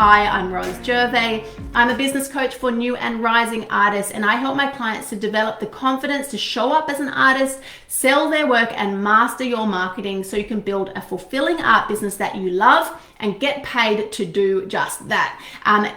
Hi, I'm Rose Gervais. I'm a business coach for new and rising artists, and I help my clients to develop the confidence to show up as an artist, sell their work, and master your marketing so you can build a fulfilling art business that you love and get paid to do just that,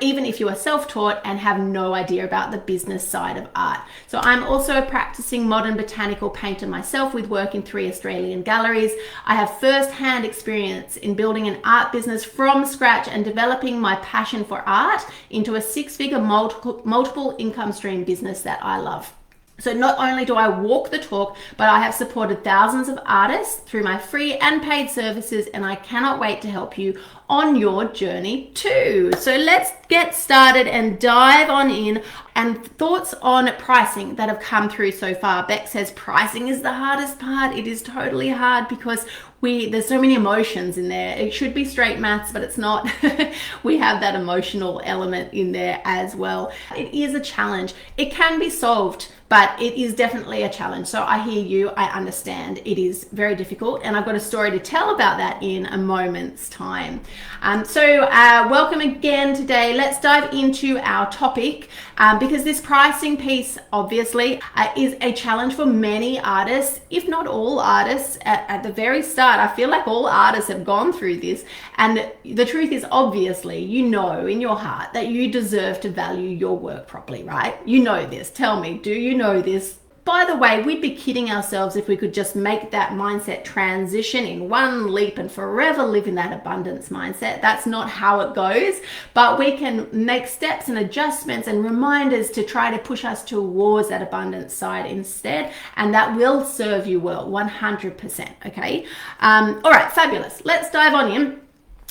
even if you are self-taught and have no idea about the business side of art. So I'm also a practicing modern botanical painter myself with work in 3 Australian galleries. I have first-hand experience in building an art business from scratch and developing my passion for art into a 6-figure multiple income stream business that I love. So not only do I walk the talk, but I have supported thousands of artists through my free and paid services, and I cannot wait to help you on your journey too. So let's get started and dive on in. And thoughts on pricing that have come through so far. Beck says pricing is the hardest part. It is totally hard because there's so many emotions in there. It should be straight maths, but it's not. We have that emotional element in there as well. It is a challenge. It can be solved, but it is definitely a challenge. So I hear you, I understand. It is very difficult, and I've got a story to tell about that in a moment's time. Welcome again today. Let's dive into our topic because this pricing piece obviously is a challenge for many artists, if not all artists. At the very start, I feel like all artists have gone through this, and the truth is, obviously, you know in your heart that you deserve to value your work properly, right? You know this. Tell me, do you know this? By the way, we'd be kidding ourselves if we could just make that mindset transition in one leap and forever live in that abundance mindset. That's not how it goes, but we can make steps and adjustments and reminders to try to push us towards that abundance side instead, and that will serve you well, 100%, okay? All right, fabulous. Let's dive on in.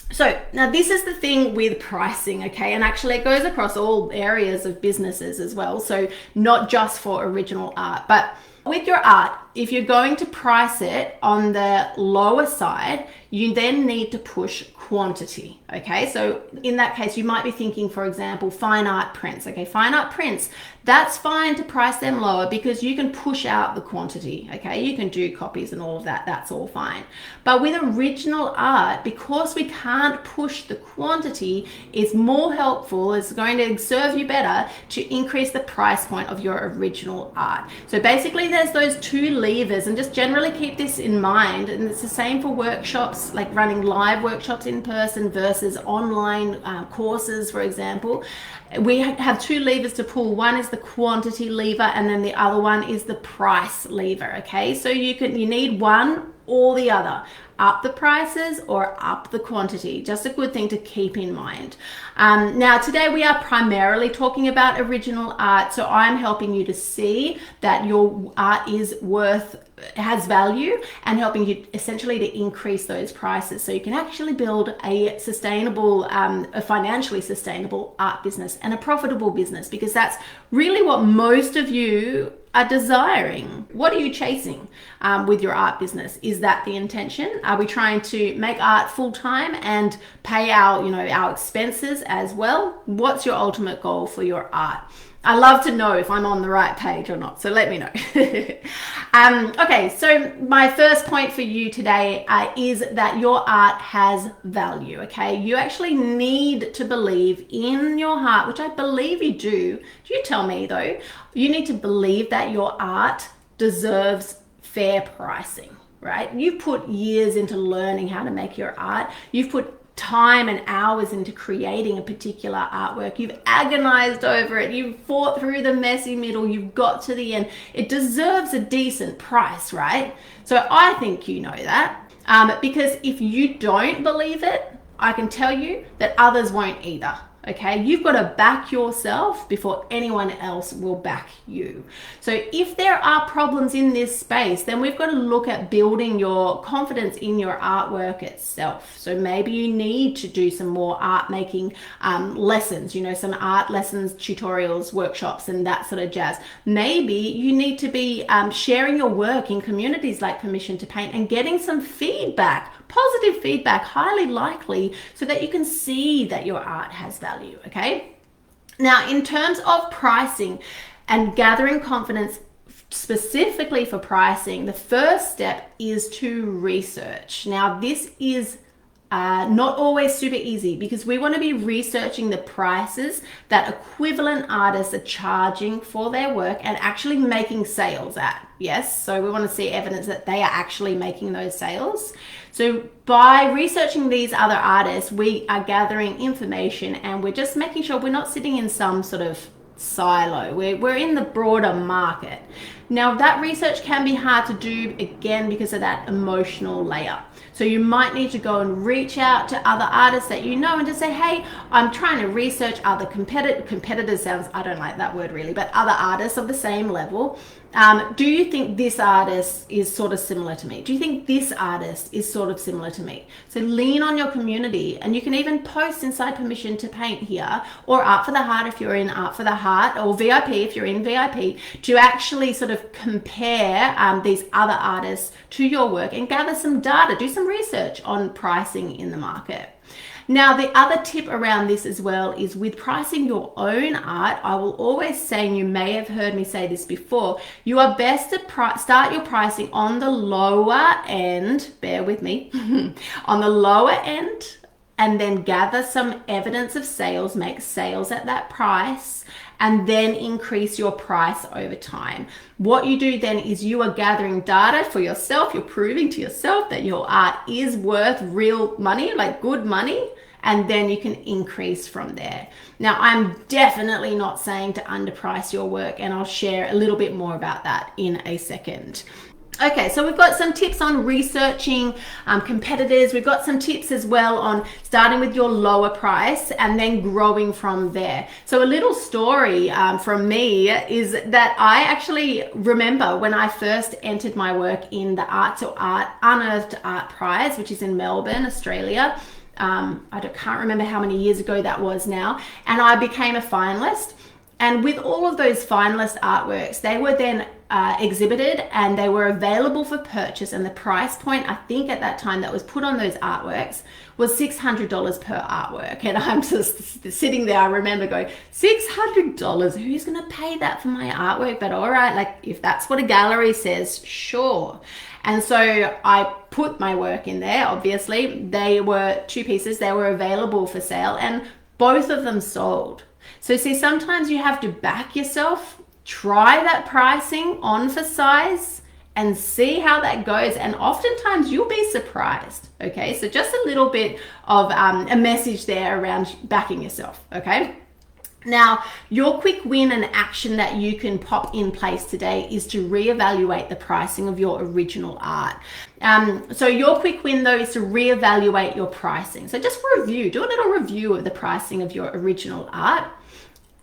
So now this is the thing with pricing, okay? And actually it goes across all areas of businesses as well. So not just for original art, but with your art, if you're going to price it on the lower side, you then need to push quantity, okay? So in that case, you might be thinking, for example, fine art prints, okay? Fine art prints, that's fine to price them lower because you can push out the quantity, okay? You can do copies and all of that, that's all fine. But with original art, because we can't push the quantity, it's more helpful, it's going to serve you better to increase the price point of your original art. So basically there's those 2 levers, and just generally keep this in mind, and it's the same for workshops, like running live workshops in person versus online courses, for example. We have 2 levers to pull. One is the quantity lever, and then the other one is the price lever, okay? So you need one or the other, up the prices or up the quantity. Just a good thing to keep in mind. Now today we are primarily talking about original art, so I'm helping you to see that your art has value, and helping you essentially to increase those prices so you can actually build a sustainable, a financially sustainable art business and a profitable business, because that's really what most of you are desiring. What are you chasing with your art business? Is that the intention? Are we trying to make art full-time and pay our expenses as well? What's your ultimate goal for your art? I love to know if I'm on the right page or not, so let me know. Okay, so my first point for you today is that your art has value, okay? You actually need to believe in your heart, which I believe you do. You tell me though. You need to believe that your art deserves fair pricing, right? You've put years into learning how to make your art. You've put time and hours into creating a particular artwork. You've agonized over it. You've fought through the messy middle. You've got to the end. It deserves a decent price, right? So I think you know that, because if you don't believe it, I can tell you that others won't either. Okay, you've got to back yourself before anyone else will back you. So if there are problems in this space, then we've got to look at building your confidence in your artwork itself. So maybe you need to do some more art making lessons, some art lessons, tutorials, workshops, and that sort of jazz. Maybe you need to be sharing your work in communities like Permission to Paint and getting some feedback, positive feedback, highly likely, so that you can see that your art has value, okay? Now, in terms of pricing and gathering confidence specifically for pricing, the first step is to research. Now, this is not always super easy, because we want to be researching the prices that equivalent artists are charging for their work and actually making sales at. Yes, so we want to see evidence that they are actually making those sales. So by researching these other artists, we are gathering information, and we're just making sure we're not sitting in some sort of silo. We're in the broader market. Now, that research can be hard to do, again, because of that emotional layer. So you might need to go and reach out to other artists that you know and just say, hey, I'm trying to research other competitors sounds, I don't like that word really, but other artists of the same level. Do you think this artist is sort of similar to me? Do you think this artist is sort of similar to me? So lean on your community, and you can even post inside Permission to Paint here, or Art for the Heart if you're in Art for the Heart, or VIP if you're in VIP, to actually sort of compare these other artists to your work and gather some data, do some research on pricing in the market. Now, the other tip around this as well is with pricing your own art. I will always say, and you may have heard me say this before, you are best to start your pricing on the lower end, bear with me, on the lower end, and then gather some evidence of sales, make sales at that price, and then increase your price over time. What you do then is you are gathering data for yourself. You're proving to yourself that your art is worth real money, like good money, and then you can increase from there. Now, I'm definitely not saying to underprice your work, and I'll share a little bit more about that in a second. Okay, so we've got some tips on researching competitors. We've got some tips as well on starting with your lower price and then growing from there. So a little story from me is that I actually remember when I first entered my work in the Art to Art Unearthed Art Prize, which is in Melbourne, Australia. I can't remember how many years ago that was now, and I became a finalist. And with all of those finalist artworks, they were then exhibited and they were available for purchase. And the price point, I think at that time, that was put on those artworks was $600 per artwork. And I'm just sitting there, I remember going, $600? Who's going to pay that for my artwork? But all right, like if that's what a gallery says, sure. And so I put my work in there, obviously. They were 2 pieces, they were available for sale, and both of them sold. So see, sometimes you have to back yourself, try that pricing on for size, and see how that goes. And oftentimes you'll be surprised, okay? So just a little bit of a message there around backing yourself, okay? Now, your quick win and action that you can pop in place today is to reevaluate the pricing of your original art. So your quick win though is to reevaluate your pricing. So just review, do a little review of the pricing of your original art.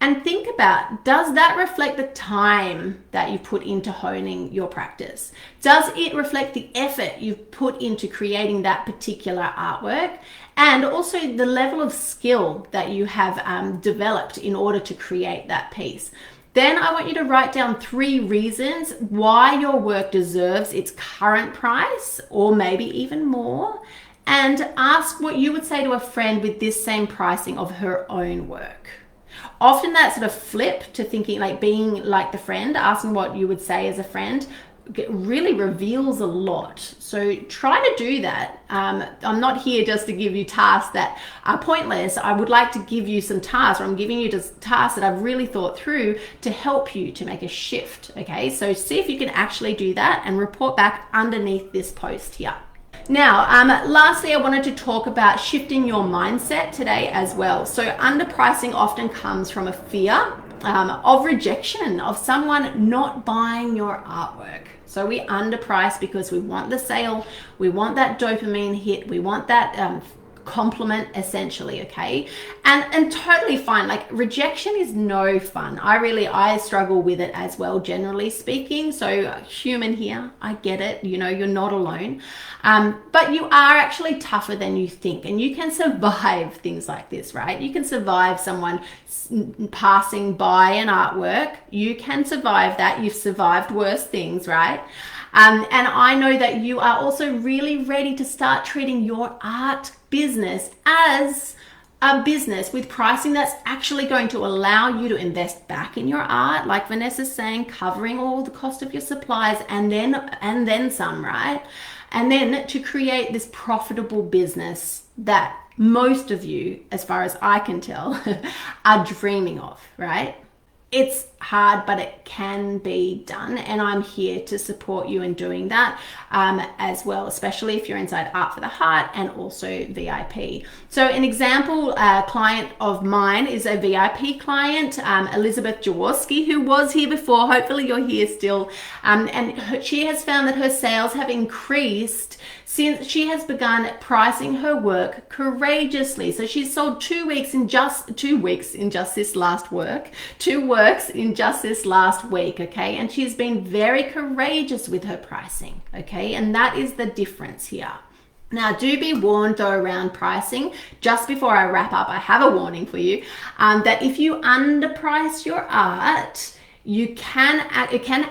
And think about, does that reflect the time that you put into honing your practice? Does it reflect the effort you've put into creating that particular artwork? And also the level of skill that you have developed in order to create that piece. Then I want you to write down 3 reasons why your work deserves its current price, or maybe even more. And ask what you would say to a friend with this same pricing of her own work. Often that sort of flip to thinking, like being like the friend, asking what you would say as a friend, really reveals a lot. So try to do that. I'm not here just to give you tasks that are pointless. I would like to give you some tasks, or I'm giving you just tasks that I've really thought through to help you to make a shift. Okay, so see if you can actually do that and report back underneath this post here. Now, lastly, I wanted to talk about shifting your mindset today as well. So underpricing often comes from a fear of rejection, of someone not buying your artwork. So we underprice because we want the sale, we want that dopamine hit, we want that compliment essentially, okay? And totally fine. Like rejection is no fun. I struggle with it as well, generally speaking. So human here, I get it. You know, you're not alone. But you are actually tougher than you think, and you can survive things like this, right? You can survive someone passing by an artwork. You can survive that. You've survived worse things, right? And I know that you are also really ready to start treating your art business as a business with pricing that's actually going to allow you to invest back in your art, like Vanessa's saying, covering all the cost of your supplies and then some, right? And then to create this profitable business that most of you, as far as I can tell, are dreaming of, right? It's hard, but it can be done, and I'm here to support you in doing that as well, especially if you're inside Art for the Heart and also VIP. So an example client of mine is a VIP client, Elizabeth Jaworski, who was here before. Hopefully you're here still, and she has found that her sales have increased since she has begun pricing her work courageously. So she's sold 2 works in just this last week, okay? And she's been very courageous with her pricing, okay? And that is the difference here. Now, do be warned though around pricing. Just before I wrap up, I have a warning for you that if you underprice your art, it can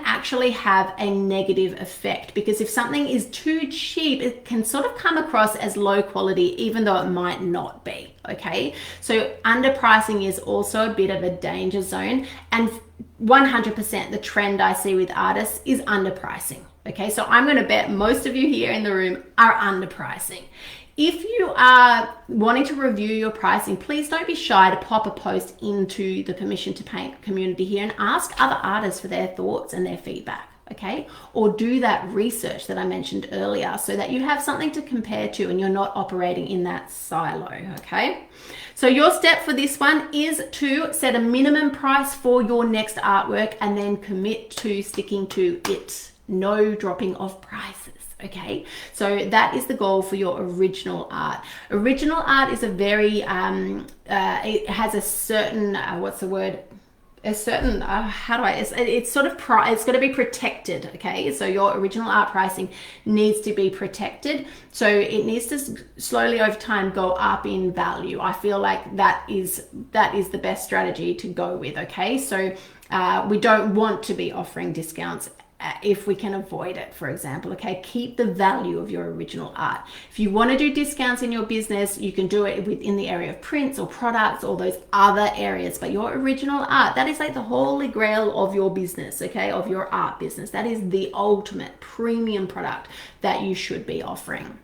actually have a negative effect, because if something is too cheap, it can sort of come across as low quality, even though it might not be, okay? So underpricing is also a bit of a danger zone, and 100% the trend I see with artists is underpricing, okay? So I'm going to bet most of you here in the room are underpricing. If you are wanting to review your pricing, please don't be shy to pop a post into the Permission to Paint community here and ask other artists for their thoughts and their feedback, okay? Or do that research that I mentioned earlier so that you have something to compare to and you're not operating in that silo, okay? So your step for this one is to set a minimum price for your next artwork and then commit to sticking to it. No dropping of prices. Okay, so that is the goal for your original art. Original art is a very, it has a certain, it's sort of, it's got to be protected, okay? So your original art pricing needs to be protected. So it needs to slowly over time go up in value. I feel like that is the best strategy to go with, okay? So we don't want to be offering discounts if we can avoid it, for example, okay? Keep the value of your original art. If you want to do discounts in your business, you can do it within the area of prints or products or those other areas, but your original art, that is like the holy grail of your business, okay? Of your art business. That is the ultimate premium product that you should be offering.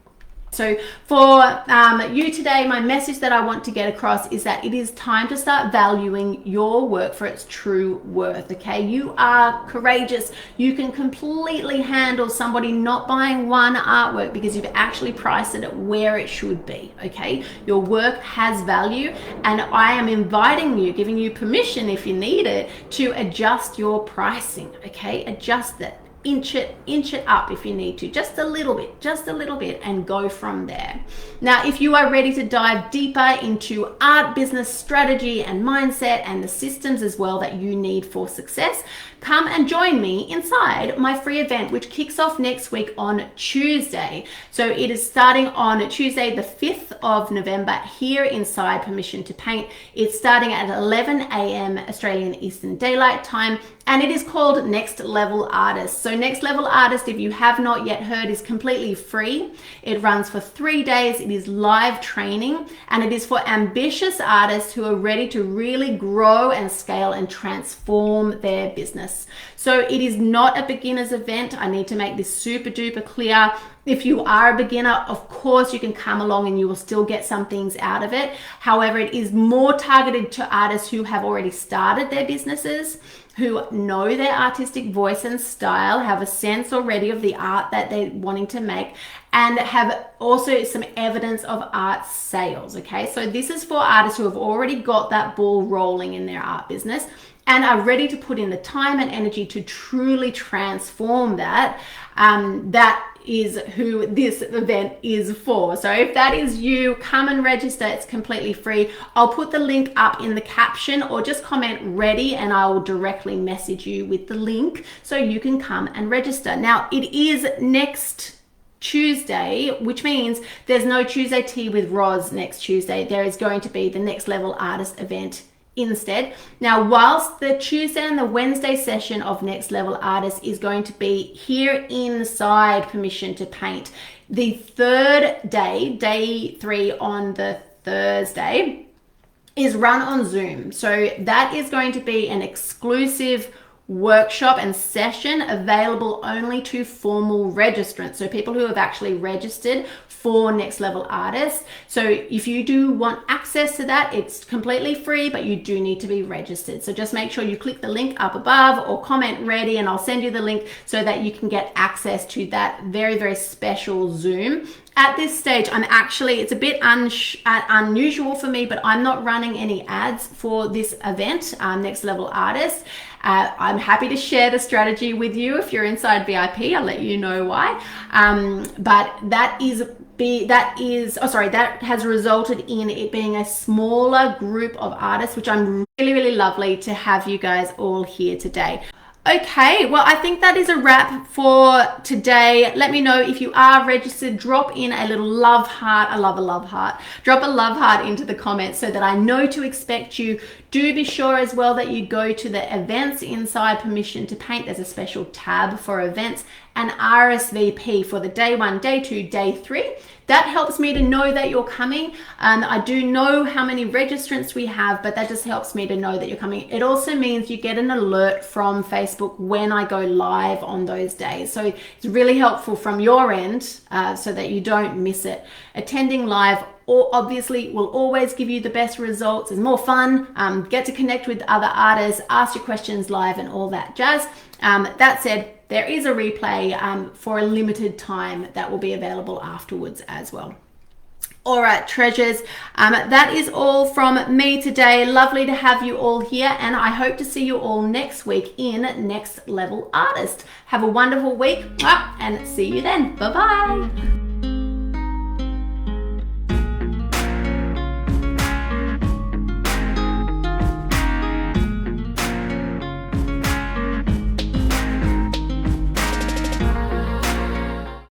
So for you today, my message that I want to get across is that it is time to start valuing your work for its true worth, okay? You are courageous. You can completely handle somebody not buying one artwork because you've actually priced it at where it should be, okay? Your work has value, and I am inviting you, giving you permission if you need it, to adjust your pricing, okay? Adjust it. Inch it up if you need to, just a little bit, and go from there. Now, if you are ready to dive deeper into art business strategy and mindset and the systems as well that you need for success, come and join me inside my free event, which kicks off next week on Tuesday. So it is starting on Tuesday, the 5th of November here inside Permission to Paint. It's starting at 11 a.m. Australian Eastern Daylight Time, and it is called Next Level Artist. So Next Level Artist, if you have not yet heard, is completely free. It runs for 3 days. It is live training, and it is for ambitious artists who are ready to really grow and scale and transform their business. So it is not a beginner's event. I need to make this super duper clear. If you are a beginner, of course you can come along and you will still get some things out of it. However, it is more targeted to artists who have already started their businesses, who know their artistic voice and style, have a sense already of the art that they're wanting to make, and have also some evidence of art sales, okay? So this is for artists who have already got that ball rolling in their art business and are ready to put in the time and energy to truly transform that. That is who this event is for. So if that is you, come and register. It's completely free. I'll put the link up in the caption, or just comment ready and I will directly message you with the link so you can come and register. Now, it is next Tuesday, which means there's no Tuesday Tea with Roz next Tuesday. There is going to be the Next Level Artist event instead. Now, whilst the Tuesday and the Wednesday session of Next Level Artist is going to be here inside Permission to Paint, the third day, day 3 on the Thursday, is run on Zoom. So that is going to be an exclusive workshop and session available only to formal registrants, so people who have actually registered for Next Level Artists. So if you do want access to that, it's completely free, but you do need to be registered. So just make sure you click the link up above or comment ready, and I'll send you the link so that you can get access to that very, very special Zoom. At this stage, it's a bit unusual for me, but I'm not running any ads for this event, Next Level Artists. I'm happy to share the strategy with you. If you're inside VIP, I'll let you know why. But that has resulted in it being a smaller group of artists, which I'm really, really lovely to have you guys all here today. Okay, well, I think that is a wrap for today. Let me know if you are registered. Drop in a little love heart. I love a love heart. Drop a love heart into the comments so that I know to expect you. Do be sure as well that you go to the events inside Permission to Paint. There's a special tab for events and RSVP for the day 1, day 2, day 3. That helps me to know that you're coming. I do know how many registrants we have, but that just helps me to know that you're coming. It also means you get an alert from Facebook when I go live on those days. So it's really helpful from your end so that you don't miss it. Attending live obviously will always give you the best results. It's more fun. Get to connect with other artists, ask your questions live and all that jazz. That said, there is a replay for a limited time that will be available afterwards as well. All right, treasures, that is all from me today. Lovely to have you all here, and I hope to see you all next week in Next Level Artist. Have a wonderful week, and see you then. Bye-bye.